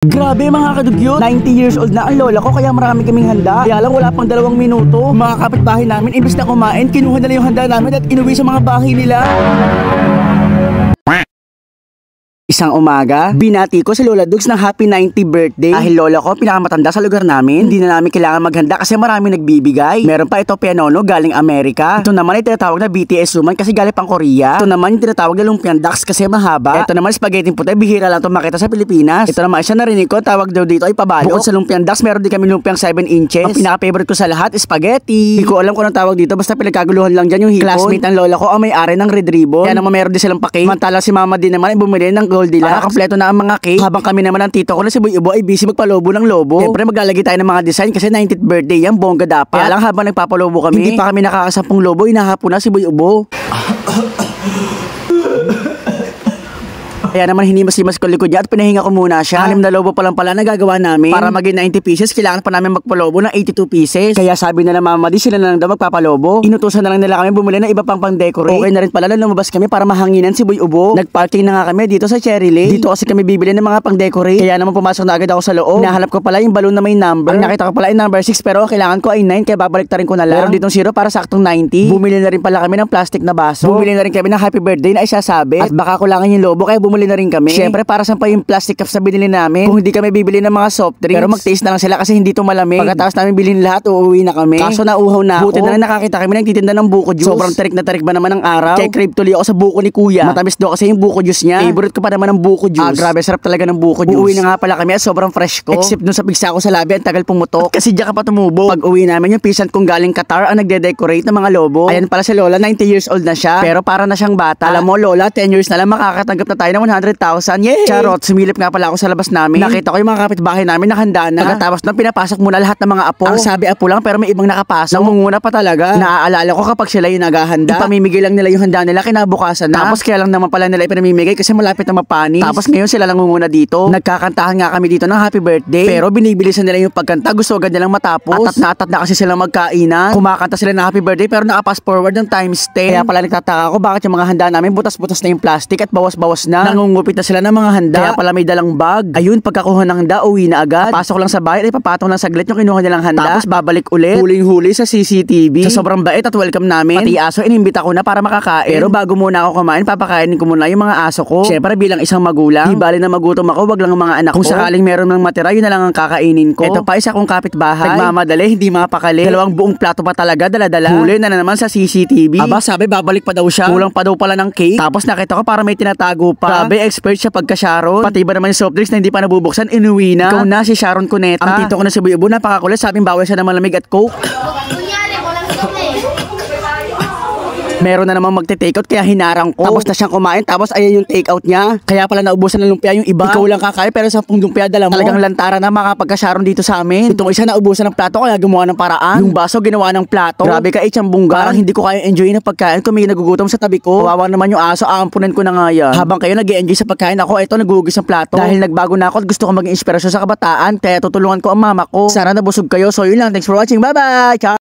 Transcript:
Grabe mga kadugyot, 90 years old na ang lola ko kaya marami kaming handa. Kaya lang wala pang 2 minuto. Mga kapitbahay namin, imbis na kumain, kinuha nila yung handa namin at inuwi sa mga bahay nila. Isang umaga, binati ko si Lola Dugs ng happy 90 birthday. Dahil lola ko pinakamatanda sa lugar namin, hindi na namin kailangan maghanda kasi marami nagbibigay. Meron pa ito pianono galing Amerika. Ito naman ay tinatawag na BTS Suman kasi galing pang Korea. Ito naman yung tinatawag na lumpiang ducks kasi mahaba. Ito naman spaghetti puti, bihira lang ito makita sa Pilipinas. Ito naman siya narinig ko, tawag daw dito ay pabalo. Bukod sa lumpiang ducks, meron din kami lumpiang 7 inches. Ang pinaka-favorite ko sa lahat, spaghetti. Hindi ko alam kung anong tawag dito, basta pinagkaguluhan lang dyan yung hipon. Classmate ng lola ko ang may-ari ng Red Ribbon. Kaya naman meron din silang pake. Mantala si mama din naman ay bumili ng Gold Deluxe. Kompleto na ang mga cake. Habang kami naman ng tito ko na si Boy Ubo ay busy magpalobo ng lobo. Siyempre maglalagay tayo ng mga design kasi 90th birthday yan, bongga dapat. Kaya lang habang nagpapalobo kami, hindi pa kami nakakasampung lobo, hinahapon na si Boy Ubo. Kaya naman hinimas-himas ko likod niya at pinahinga ko muna siya. 6 na lobo pa lang pala nagagawa namin. Para maging 90 pieces, kailangan pa namin magpalobo ng 82 pieces. Kaya sabi na mama di sila na lang daw magpapalobo. Inutusan na lang nila kami bumili ng iba pang pang-decorate. Okay na rin pala na lumabas kami para mahanginan si Boy Ubo. Nagparking na nga kami dito sa Cherry Lane. Dito kasi kami bibili ng mga pang-decorate. Kaya naman pumasok na agad ako sa loob. Hinahanap ko pala yung balloon na may number. Ang nakita ko pala ay number 6 pero kailangan ko ay 9 kaya babalik ko na lang. Meron ditong 0 para saktong 90. Bumili na rin pala kami ng plastic na baso. Bumili na rin kami ng happy birthday na isasabi. At baka kulangan yung lobo kaya bumili na rin kami. Siyempre para saan pa yung plastic cups na binili namin kung hindi kami bibili ng mga soft drinks. Pero mag-taste na lang sila kasi hindi to malamig. Pagkatapos namin bilhin lahat, uuwi na kami. Kaso nauuhaw na ako. Buti na lang nakakita kami nagtitinda ng buko juice. Sobrang tarik na tarik ba naman ang araw. Kaya crave tuloy ako sa buko ni kuya. Matamis daw kasi yung buko juice niya. Favorite ko pa naman ng buko juice. Grabe sarap talaga ng buko juice. Uuwi na nga pala kami at sobrang fresh ko. Except dun sa pigsa ko sa labi, ang tagal pumutok. Kasi diyan ka pa tumubo. Pag uwi namin yung pisan kong galing Qatar ang nagde-decorate ng mga lobo. Ayan pala si Lola, 90 years old na siya. Pero para na siyang bata. Alam mo Lola, 10 years na lang makakatanggap na tayo ng 100,000. Yay! Charot, sumilip nga pala ako sa labas namin. Nakita ko yung mga kapitbahay namin nakahanda na. Pagkatapos nang pinapasok muna lahat ng mga apo. Ang sabi apo lang pero may ibang nakapasok. Nangunguna pa talaga. Naaalala ko kapag sila yung naghahanda. Ipamimigay lang nila yung handa nila kinabukasan na. Tapos kaya lang naman pala nila ipinamimigay kasi malapit na mapanis. Tapos ngayon sila lang ngunguna dito. Nagkakantahan nga kami dito ng happy birthday. Pero binibilisan nila yung pagkanta. Gusto agad nilang matapos. Atat na kasi silang magkainan. Kumakanta sila ng happy birthday pero nakapass forward ng times 10. Kaya pala nagtataka ako bakit yung mga handa namin butas-butas na yung plastic at bawas-bawas na. Nangungupit na sila ng mga handa. Kaya pala may dalang bag. Ayun, pagkakuha ng handa, uwi na agad. Pasok lang sa bahay, ay papatong lang saglit yung kinuha nilang handa. Tapos babalik ulit. Huling-huli sa CCTV. Sa sobrang bait at welcome namin. Pati aso, inimbita ko na para makakain. Pero bago muna ako kumain, papakainin ko muna yung mga aso ko. Siyempre bilang isang magulang, di bali na magutom ako, wag lang ang mga anak ko. Kung sakaling meron ng matira, yun na lang ang kakainin ko. Ito pa, isa kong kapitbahay. Nagmamadali, hindi mapakali. 2 buong plato pa talaga, dala-dala. Huli na naman sa CCTV. Aba, sabi babalik pa daw siya. Kulang pa daw pala ng cake. Tapos nakita ko para may tinatago pa. Grabe, expert siya pagka-Sharon. Pati ba naman yung soft drinks na hindi pa nabubuksan, inuwi na. Ikaw na si Sharon Cuneta. Ang tito ko na si Boy Ubo, napakakulit. Sabing bawal siya ng malamig at coke. Meron na namang magte-takeout kaya hinarang ko. Tapos na siyang kumain, tapos ayan yung takeout niya. Kaya pala naubusan ng lumpia yung iba. Ikaw lang kakain pero 10 lumpia dala mo. Talagang lantara na makapagka-Sharon dito sa amin. Itong isa naubusan ng plato kaya gumawa ng paraan. Yung baso ginawa ng plato. Grabe ka Chambungga. Parang hindi ko kaya enjoyin ang pagkain kung may nagugutom sa tabi ko. Kawawa naman yung aso, aampunan ko na nga yan. Habang kayo nag-e-enjoy sa pagkain ako, ito nagugugis ng plato. Dahil nagbago na ako at gusto ko maging inspirasyon sa kabataan, kaya tutulungan ko ang mama ko. Sana nabusog kayo. So yun lang. Thanks for watching. Bye-bye. Ciao.